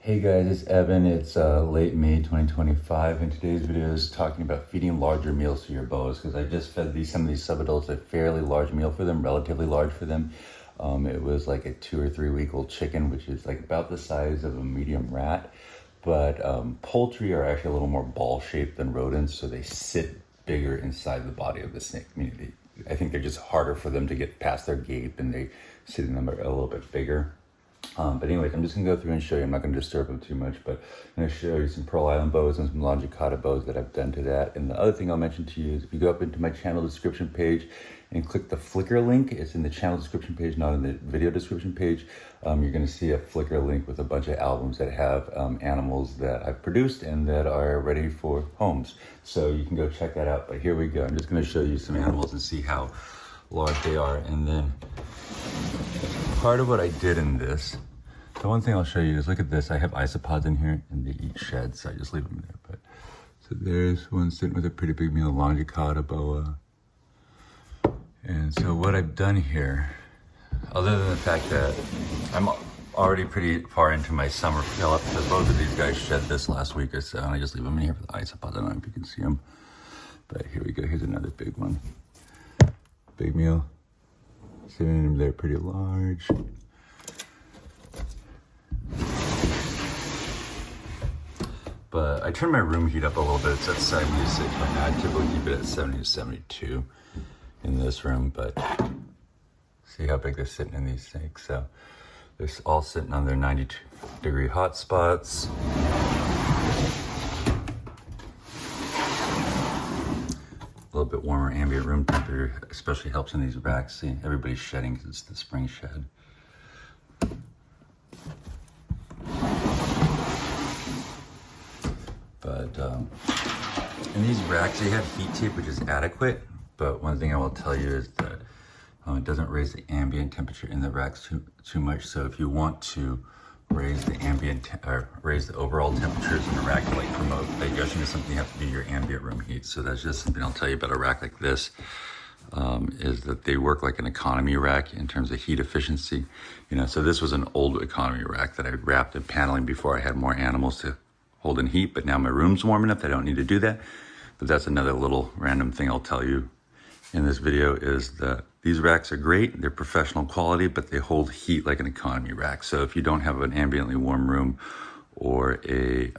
Hey guys, it's Evan. It's late May 2025, and today's video is talking about feeding larger meals to your boas because I just fed some of these subadults a fairly large meal for them, relatively large for them. It was like a 2 or 3 week old chicken, which is like about the size of a medium rat. But poultry are actually a little more ball shaped than rodents, so they sit bigger inside the body of the snake. I think they're just harder for them to get past their gate, and they sit in them a little bit bigger. But anyways, I'm just gonna go through and show you. I'm not gonna disturb them too much, but I'm gonna show you some Pearl Island bows and some Longicauda bows that I've done to that. And the other thing I'll mention to you is if you go up into my channel description page and click the Flickr link, it's in the channel description page, not in the video description page. You're gonna see a Flickr link with a bunch of albums that have animals that I've produced and that are ready for homes. So you can go check that out. But here we go. I'm just gonna show you some animals and see how large they are. And then part of what I did in this, the one thing I'll show you is, look at this. I have isopods in here and they eat sheds, so I just leave them there. But so there's one sitting with a pretty big meal, Longicauda boa. And so what I've done here, other than the fact that I'm already pretty far into my summer fill up, because both of these guys shed this last week or so, and I just leave them in here for the isopods. I don't know if you can see them, but here we go. Here's another big one. Big meal. Sitting in there pretty large. But I turned my room heat up a little bit. It's at 76 right now. I typically keep it at 70 to 72 in this room, but see how big they're sitting in these sinks. So they're all sitting on their 92-degree hot spots. A little bit warmer ambient room temperature especially helps in these racks. See, everybody's shedding because it's the spring shed. But in these racks, they have heat tape, which is adequate. But one thing I will tell you is that it doesn't raise the ambient temperature in the racks too much. So if you want to raise the raise the overall temperatures in a rack to like promote digestion, is something you have to do your ambient room heat. So that's just something I'll tell you about a rack like this, is that they work like an economy rack in terms of heat efficiency. So this was an old economy rack that I wrapped in paneling before I had more animals to hold in heat, but now my room's warm enough that I don't need to do that. But that's another little random thing I'll tell you in this video, is that these racks are great. They're professional quality, but they hold heat like an economy rack. So if you don't have an ambiently warm room or a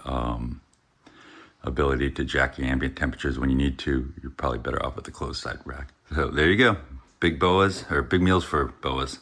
ability to jack your ambient temperatures when you need to, you're probably better off with the closed side rack. So there you go. Big boas, or big meals for boas.